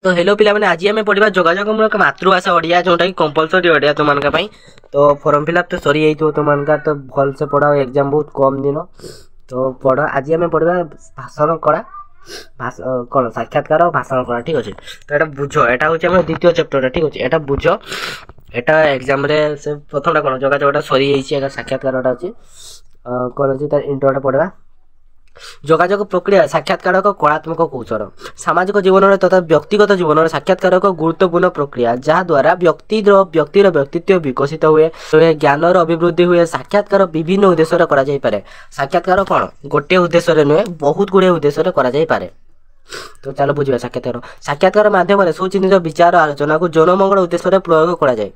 तो हेलो पिला माने आज आम पढ़ा जोगाजोगमूलक मातृभाषा ओडिया जोटा कि कंपलसरी ओडिया तुम तो फॉर्म फिलअप तो सरी जाइए तुम तो भल से पढ़ा एग्जाम बहुत कम दिन तो पढ़ आज आम पढ़ा भाषण कला कौन साक्षात्कार और भाषण कला ठीक अच्छे तो यहाँ बुझ यहाँ हूँ आम द्वितीय चैप्टर ठीक अच्छे यहाँ बुझ यहाँ एग्जाम से प्रथम कौन जोगाजोगटा सरी जाइए साक्षात्कार अच्छी कौन अच्छी तार इंट्रोटा पढ़ा जोगाजोग प्रक्रिया साक्षात्कार एक कलात्मक कौशल सामाजिक जीवन तथा व्यक्तिगत जीवन में साक्षात्कार एक गुरुत्वपूर्ण प्रक्रिया जहाद्वारा व्यक्तिर व्यक्तित्व विकसित हुए ज्ञान अभिवृद्धि हुए साक्षात्कार विभिन्न उद्देश्य करे साक्षात्कार कौन गोटे उद्देश्य नुहे बहुत गुड़े उद्देश्य करे तो चलो बुझे साक्षात्कार माध्यम सुचिन्हित विचार आलोचना को जनमंगल उद्देश्य प्रयोग कराए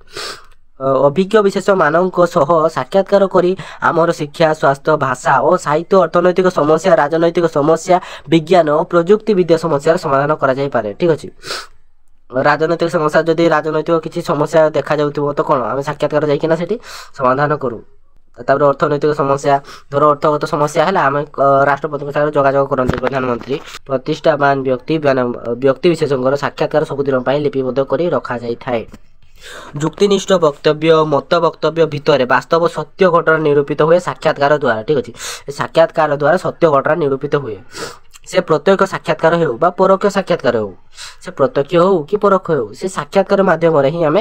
अभिज्ञ विशेष मानक साक्षात्कार करी आमर शिक्षा स्वास्थ्य भाषा और साहित्य अर्थनैतिक समस्या राजनैतिक समस्या विज्ञान और प्रजुक्ति विद्या समस्या समाधान करा ठीक अच्छे राजनैतिक समस्या जदि राजनैतिक किसी समस्या देखा जाउथिबो तो कौन आम साक्षात्कार जाइकिना सेठी समाधान करूँ तापर अर्थनैतिक समस्या धर अर्थगत समस्या है आम राष्ट्रपति साथ जोगाजोग करते प्रधानमंत्री प्रतिष्ठावान व्यक्ति विशेषज्ञ साक्षात्कार सबुदिन लिपिबद्ध कर रखा जाए जुक्तिनिष्ठ वक्तव्य मत वक्तव्य भितर वास्तव सत्य घटना निरूपित हुए साक्षात्कार द्वारा ठीक अच्छे साक्षात्कार द्वारा सत्य घटना निरूपित हुए से प्रत्यक्ष साक्षात्कार हो परोक्ष साक्षात्कार हो से प्रत्यक्ष हो कि परोक्ष हो से साक्षात्कार माध्यम ही आम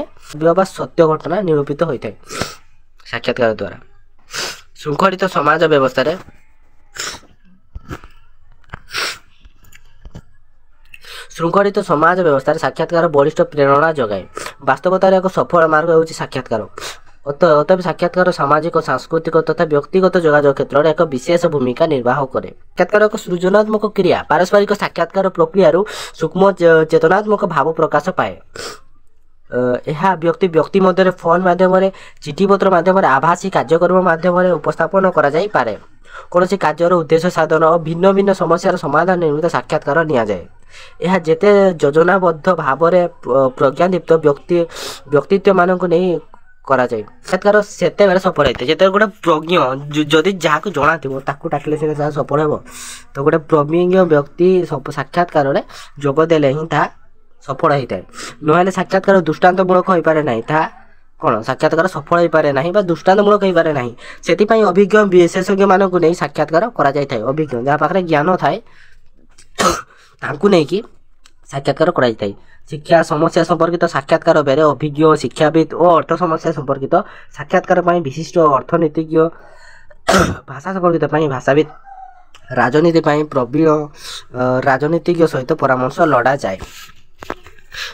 सत्य घटना निरूपित होता है साक्षात्कार द्वारा शृंखलित समाज व्यवस्था शृंखलित समाज व्यवस्था साक्षात्कार वरिष्ठ प्रेरणा जगाए वास्तवतार एक सफल मार्ग हो साक्षात्कार अतएव साक्षात्कार सामाजिक सांस्कृतिक तथा व्यक्तिगत जोगाजोग क्षेत्र में एक विशेष भूमिका निर्वाह करे साक्षात्कार एक सृजनात्मक क्रिया पारस्परिक साक्षात्कार प्रक्रिया सूक्ष्म चेतनात्मक भाव प्रकाश पाए यह व्यक्ति मध्य फोन मध्यम चिठी पत्र मध्यम आभासी कार्यक्रम मध्यम उपस्थापन कर कौन कार्यर उद्देश्य साधन और भिन्न भिन्न समस्यार समाधान निर्मित साक्षात्कार नि जाए यह जेते योजनाबद्ध भाव में प्रज्ञादीप्त व्यक्तित्व मानक नहीं करा जाए साक्षात्कार सेते बेले सफल होता है जिते गोटे प्रज्ञ जदि जहाँ जना थो डाकिले से सफल हो तो गोटे प्रज्ञ व्यक्ति साक्षात्कार में जोगदेले ही सफल होता है ना साक्षात्कार दृष्टान्तमूलक हो पारे ना कौन साक्षात्कार सफल हो पारे ना दृष्टान्तमूलक हो पारे ना से अभिज्ञ विशेषज्ञ मानक नहीं साक्षात्कार करा जाए अभिज्ञ जहाँ पाखे ज्ञान थाए तांकु नहीं कि साक्षात्कार कराई थाई शिक्षा समस्या संपर्कित साक्षात्कार बेरे अभिज्ञ शिक्षाविद और अर्थ समस्या संपर्कित साक्षात्कार विशिष्ट अर्थनीतिज्ञ भाषा संपर्कित भाषाविद राजनीति प्रवीण राजनीतिज्ञ सहित परामर्श लड़ा जाए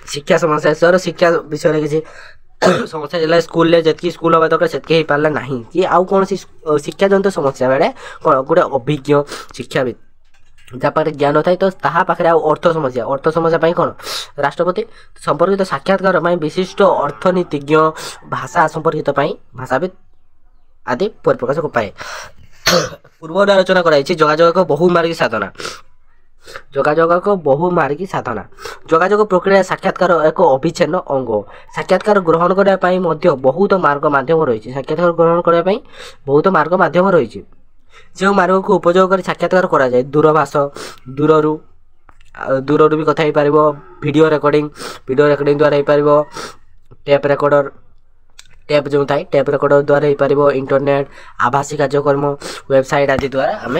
शिक्षा समस्या शिक्षा विषय किसी समस्या स्कूल जी स्कूल हवा दरकार से पारा ना कि आउ कौन शिक्षा जनित समस्या बेले कौन गोटे अभिज्ञ शिक्षाविद जहाँ पाखे ज्ञान थाए तो पाखे अर्थ समस्या कौन राष्ट्रपति संपर्कित साक्षात्कार विशिष्ट अर्थनीतिज्ञ भाषा संपर्कित भाषाविद आदि परिप्रकाश को पाए पूर्व आलोचना कराई जोगाजोग बहुमार्गी साधना जोगाजोग प्रक्रिया साक्षात्कार एक अविच्छिन्न अंग साक्षात्कार ग्रहण करने बहुत मार्ग माध्यम रही साक्षात्कार ग्रहण करने बहुत मार्ग माध्यम रही जो मार्ग को उपयोग कर साक्षात्कार करा जाए दूरभाष दूर भी कथा पार वीडियो रेकर्डिंग द्वारा हो पार टेप जो थाए टेप रेकर्डर द्वारा हो पार इंटरनेट आभासी कार्यक्रम वेबसाइट आदि द्वारा आम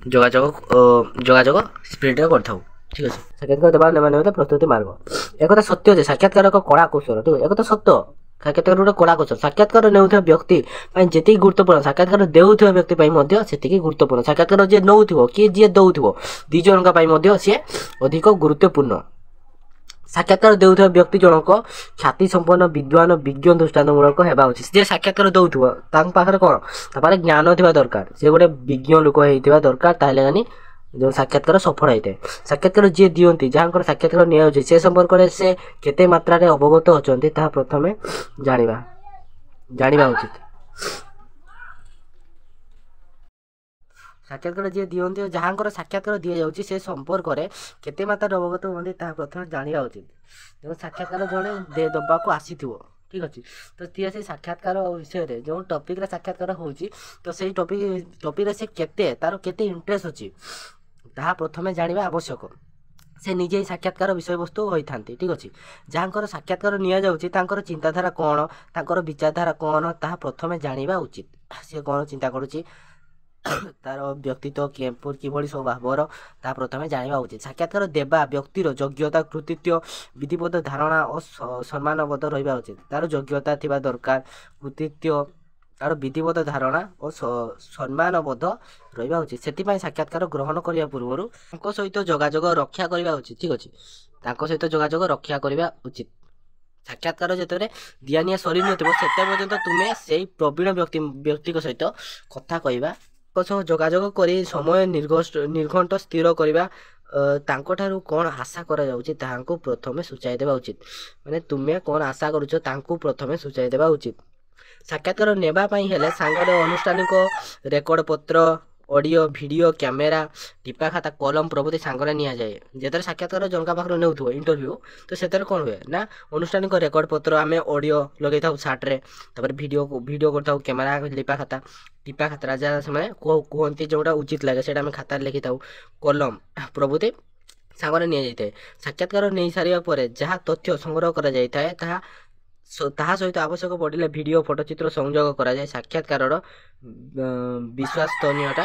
जोगाजोग स्प्रेड कर ठीक है साक्षात्कार देवा प्रस्तुति मार्ग एक सत्य साक्षात्कार एक कला कौशल ठीक है एक सत्य साक्षात्कार गोटे कला कौशल साक्षात्कार नेउथिबा व्यक्ति जेति गुरुत्वपूर्ण साक्षात्कार देउथिबा व्यक्ति से गुरुत्वपूर्ण साक्षात्कार जे नौथिबो कि जे दौथिबो दी जनक सी अधिक गुरुत्वपूर्ण साक्षात्कार देउथिबा व्यक्ति जनक ख्याति संपन्न विद्वान विज्ञ दृष्टान्तमूलक हेबा उचित जे साक्षात्कार दौथिबो तांक पाखरे कोन तापर ज्ञान थिबा दरकार से गोटे विज्ञ लोक हेतिबा दरकार ताले गानी जो साक्षात्कार सफल होता है साक्षात्कार जी दियंती जहाँ साक्षात्कार नि से संपर्क में से केते मात्रा रे अवगत होचंती ता प्रथमे जानिबा उचित साक्षात्कार जी दियंती जहाँ साक्षात्कार दि जाउची से संपर्क में केते मात्रा अवगत होती ता प्रथमे जानिबा उचित जो साक्षात्कार जड़े दे दबा को आसीथिबो ठीक अच्छे तो ती से साक्षात्कार विषय जो टॉपिक रे साक्षात्कार होची तो से टॉपिक रे से केते तार केते इंटरेस्ट अछि ताहा प्रथमे जानिबा आवश्यक से निजे साक्षात्कार विषय वस्तु होता ठीक अच्छे जहाँकर साक्षात्कार नियाଯାଉଛି ତାଙ୍କର ଚିନ୍ତାଧାରା କ'ଣ ତାଙ୍କର विचारधारा କ'ଣ ତାହା ପ୍ରଥମେ ଜାଣିବା ଉଚିତ ସେ କ'ଣ ଚିନ୍ତା କରୁଛି ତାର ବ୍ୟକ୍ତିତ୍ୱ କିଭଳି ସ୍ୱଭାବର ତାହା ପ୍ରଥମେ ଜାଣିବା ଉଚିତ ସାକ୍ଷାତକାର ଦେବା ବ୍ୟକ୍ତିର ଯୋଗ୍ୟତା କୃତିତ୍ୱ ବିଧିବଦ୍ଧ ଧାରଣା ଓ ସମ୍ମାନବୋଧ ରହିବା ଉଚିତ ତାର ଯୋଗ୍ୟତା ଥିବା ଦରକାର କୃତିତ୍ୱ ତାର ବିଧିବଦ୍ଧ ଧାରଣା ଓ ସମ୍ମାନବୋଧ ରହିବା ଉଚିତ ସେଥିପାଇଁ ସାକ୍ଷାତକାର ଗ୍ରହଣ କରିବା ପୂର୍ବରୁ ତାଙ୍କ ସହିତ ଯୋଗାଯୋଗ ରକ୍ଷା କରିବା ଉଚିତ ଠିକ୍ ଅଛି ତାଙ୍କ ସହିତ ଯୋଗାଯୋଗ ରକ୍ଷା କରିବା ଉଚିତ ସାକ୍ଷାତକାର ଯେତେବେଳେ ଦିଆନିଆ ସରିନଥିବ ସେତେ ପର୍ଯ୍ୟନ୍ତ ତୁମେ ସେଇ ପ୍ରବୀଣ ବ୍ୟକ୍ତିଙ୍କ ସହିତ କଥା କହିବା ସହ ଯୋଗାଯୋଗ କରି ସମୟ ନିର୍ଘଣ୍ଟ ସ୍ଥିର କରିବା ତାଙ୍କଠାରୁ କ'ଣ ଆଶା କରାଯାଉଛି ତାହାଙ୍କୁ ପ୍ରଥମେ ସୂଚାଇ ଦେବା ଉଚିତ ମାନେ ତୁମେ କ'ଣ ଆଶା କରୁଛ ତାଙ୍କୁ ପ୍ରଥମେ ସୂଚାଇ ଦେବା ଉଚିତ ସାକ୍ଷାତକାର ନେବା ପାଇଁ ହେଲେ ସାଙ୍ଗରେ ଆନୁଷ୍ଠାନିକ ରେକର୍ଡ ପତ୍ର ଅଡ଼ିଓ ଭିଡ଼ିଓ କ୍ୟାମେରା ଟିପା ଖାତା କଲମ ପ୍ରଭୃତି ସାଙ୍ଗରେ ନିଆଯାଏ ଯେତେବେଳେ ସାକ୍ଷାତକାର ଜଣଙ୍କ ପାଖରୁ ନେଉଥିବ ଇଣ୍ଟରଭ୍ୟୁ ତ ସେଥିରେ କ'ଣ ହୁଏ ନା ଆନୁଷ୍ଠାନିକ ରେକର୍ଡ ପତ୍ର ଆମେ ଅଡ଼ିଓ ଲଗେଇଥାଉ ସାର୍ଟରେ ତାପରେ ଭିଡ଼ିଓ କରିଥାଉ କ୍ୟାମେରା ଟିପା ଖାତା ଯାହା ସେମାନେ କୁହନ୍ତି ଯେଉଁଟା ଉଚିତ ଲାଗେ ସେଇଟା ଆମେ ଖାତାରେ ଲେଖିଥାଉ କଲମ ପ୍ରଭୃତି ସାଙ୍ଗରେ ନିଆଯାଇଥାଏ ସାକ୍ଷାତକାର ନେଇସାରିବା ପରେ ଯାହା ତଥ୍ୟ ସଂଗ୍ରହ କରାଯାଇଥାଏ ତାହା ସହିତ ଆବଶ୍ୟକ ପଡ଼ିଲେ ଭିଡ଼ିଓ ଫଟୋଚିତ୍ର ସଂଯୋଗ କରାଯାଏ ସାକ୍ଷାତକାରର ବିଶ୍ୱାସନୀୟତା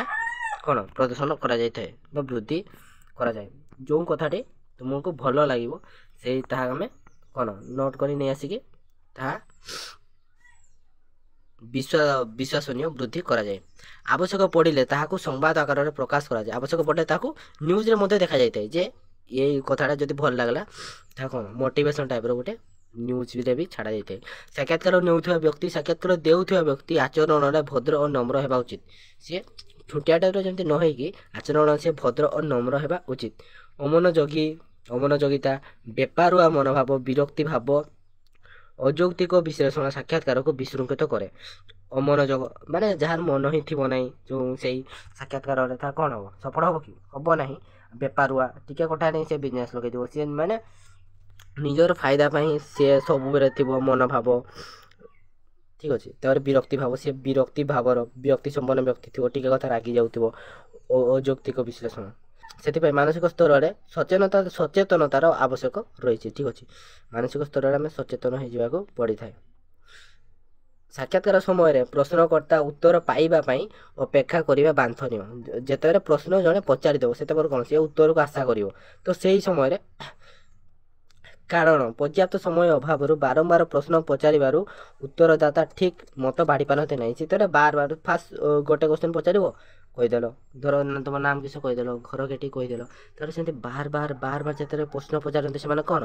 କ'ଣ ପ୍ରଦର୍ଶନ କରାଯାଇଥାଏ ବା ବୃଦ୍ଧି କରାଯାଏ ଯେଉଁ କଥାଟି ତୁମକୁ ଭଲ ଲାଗିବ ତାହା ଆମେ କ'ଣ ନୋଟ୍ କରି ନେଇ ଆସିକି ତାହା ବିଶ୍ୱାସନୀୟ ବୃଦ୍ଧି କରାଯାଏ ଆବଶ୍ୟକ ପଡ଼ିଲେ ତାହାକୁ ସମ୍ବାଦ ଆକାରରେ ପ୍ରକାଶ କରାଯାଏ ଆବଶ୍ୟକ ପଡ଼ିଲେ ତାହାକୁ ନ୍ୟୁଜ୍ରେ ମଧ୍ୟ ଦେଖାଯାଇଥାଏ ଯେ ଏଇ କଥାଟା ଯଦି ଭଲ ଲାଗିଲା ତାହା କ'ଣ ମୋଟିଭେସନ୍ ଟାଇପ୍ର ଗୋଟେ ନ୍ୟୁଜ୍ରେ ବି ଛଡ଼ା ଯାଇଥାଏ ସାକ୍ଷାତକାର ସାକ୍ଷାତକାର ଦେଉଥିବା ବ୍ୟକ୍ତି ଆଚରଣରେ ଭଦ୍ର ଓ ନମ୍ର ହେବା ଉଚିତ ସିଏ ଛୋଟିଆ ଟାଇପ୍ର ଯେମିତି ନ ହେଇକି ଆଚରଣ ସେ ଭଦ୍ର ଓ ନମ୍ର ହେବା ଉଚିତ ଅମନୋଯୋଗିତା ବେପାରୁଆ ମନୋଭାବ ବିରକ୍ତି ଭାବ ଅଯୌକ୍ତିକ ବିଶ୍ଳେଷଣ ସାକ୍ଷାତକାରକୁ ବିଶୃଙ୍ଖଳିତ କରେ ଅମନୋଯୋଗ ମାନେ ଯାହାର ମନ ହିଁ ଥିବ ନାହିଁ ଯେଉଁ ସେଇ ସାକ୍ଷାତକାରରେ ତାହା କ'ଣ ହେବ ସଫଳ ହେବ କି ହେବ ନାହିଁ ବେପାରୁଆ ଟିକେ କଥା ନେଇ ସେ ବିଜନେସ୍ ଲଗେଇଥିବ ସିଏ ମାନେ ନିଜର ଫାଇଦା ପାଇଁ ସେ ସବୁବେଳେ ଥିବ ମନୋଭାବ ଠିକ୍ ଅଛି ତାପରେ ବିରକ୍ତି ଭାବ ସେ ବିରକ୍ତି ସମ୍ପନ୍ନ ବ୍ୟକ୍ତି ଥିବ ଟିକେ କଥା ରାଗି ଯାଉଥିବ ଅଯୌକ୍ତିକ ବିଶ୍ଳେଷଣ ସେଥିପାଇଁ ମାନସିକ ସ୍ତରରେ ସଚେତନତାର ଆବଶ୍ୟକ ରହିଛି ଠିକ୍ ଅଛି ମାନସିକ ସ୍ତରରେ ଆମେ ସଚେତନ ହୋଇଯିବାକୁ ପଡ଼ିଥାଏ ସାକ୍ଷାତକାର ସମୟରେ ପ୍ରଶ୍ନକର୍ତ୍ତା ଉତ୍ତର ପାଇବା ପାଇଁ ଅପେକ୍ଷା କରିବା ବାଞ୍ଛନୀୟ ଯେତେବେଳେ ପ୍ରଶ୍ନ ଜଣେ ପଚାରିଦେବ ସେତେବେଳେ କ'ଣ ସେ ଉତ୍ତରକୁ ଆଶା କରିବ ତ ସେହି ସମୟରେ କାରଣ ପର୍ଯ୍ୟାପ୍ତ ସମୟ ଅଭାବରୁ ବାରମ୍ବାର ପ୍ରଶ୍ନ ପଚାରିବାରୁ ଉତ୍ତରଦାତା ଠିକ୍ ମତ ବାଢ଼ି ପାରନ୍ତି ନାହିଁ ସେତେବେଳେ ବାର ଫାଷ୍ଟ ଗୋଟେ କ୍ୱେଶ୍ଚନ୍ ପଚାରିବ କହିଦେଲ ଧର ତୁମ ନାମ କିସ କହିଦେଲ ଘର କେଠି କହିଦେଲ ତାପରେ ସେମିତି ବାର ଯେତେବେଳେ ପ୍ରଶ୍ନ ପଚାରନ୍ତି ସେମାନେ କ'ଣ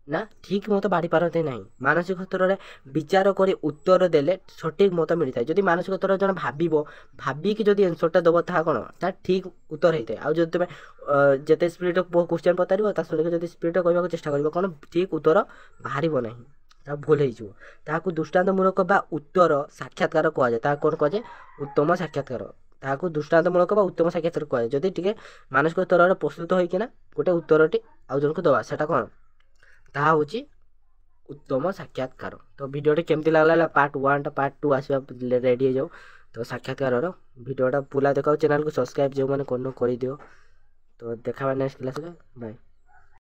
ନା ଠିକ୍ ମତ ବାଢ଼ି ପାରନ୍ତି ନାହିଁ ମାନସିକ ସ୍ତରରେ ବିଚାର କରି ଉତ୍ତର ଦେଲେ ସଠିକ୍ ମତ ମିଳିଥାଏ ଯଦି ମାନସିକ ସ୍ତରରେ ଜଣେ ଭାବିକି ଯଦି ଆନ୍ସର୍ଟା ଦେବ ତାହା କ'ଣ ତାହା ଠିକ୍ ଉତ୍ତର ହେଇଥାଏ ଆଉ ଯଦି ତୁମେ ଯେତେ ସ୍ପିଡ଼ରେ କ୍ୱେଶ୍ଚନ୍ ପଚାରିବ ତା ସହିତ ଯଦି ସ୍ପିଡ଼ରେ କହିବାକୁ ଚେଷ୍ଟା କରିବ କ'ଣ ଠିକ୍ ଉତ୍ତର ବାହାରିବ ନାହିଁ ତାହା ଭୁଲ ହେଇଯିବ ତାହାକୁ ଦୃଷ୍ଟାନ୍ତମୂଳକ ବା ଉତ୍ତର ସାକ୍ଷାତକାର କୁହାଯାଏ ତାହା କ'ଣ କୁହାଯାଏ ଉତ୍ତମ ସାକ୍ଷାତକାର ତାହାକୁ ଦୃଷ୍ଟାନ୍ତମୂଳକ ବା ଉତ୍ତମ ସାକ୍ଷାତକାର କୁହାଯାଏ ଯଦି ଟିକେ ମାନସିକ ସ୍ତରରେ ପ୍ରସ୍ତୁତ ହୋଇକିନା ଗୋଟେ ଉତ୍ତରଟି ଆଉ ଜଣଙ୍କୁ ଦେବା ସେଇଟା କ'ଣ ତାହା ହେଉଛି ଉତ୍ତମ ସାକ୍ଷାତକାର ତ ଭିଡ଼ିଓଟି କେମିତି ଲାଗିଲା ପାର୍ଟ 1 ପାର୍ଟ 2 ଆସିବା ରେଡ଼ି ହେଇଯାଉ ତ ସାକ୍ଷାତକାରର ଭିଡ଼ିଓଟା ପୁରା ଦେଖାଉ ଚ୍ୟାନେଲକୁ ସବସ୍କ୍ରାଇବ୍ ଯେଉଁମାନେ କରିଦିଅ ତ ଦେଖାବା ନେକ୍ସଟ କ୍ଲାସ୍ରେ ବାଏ।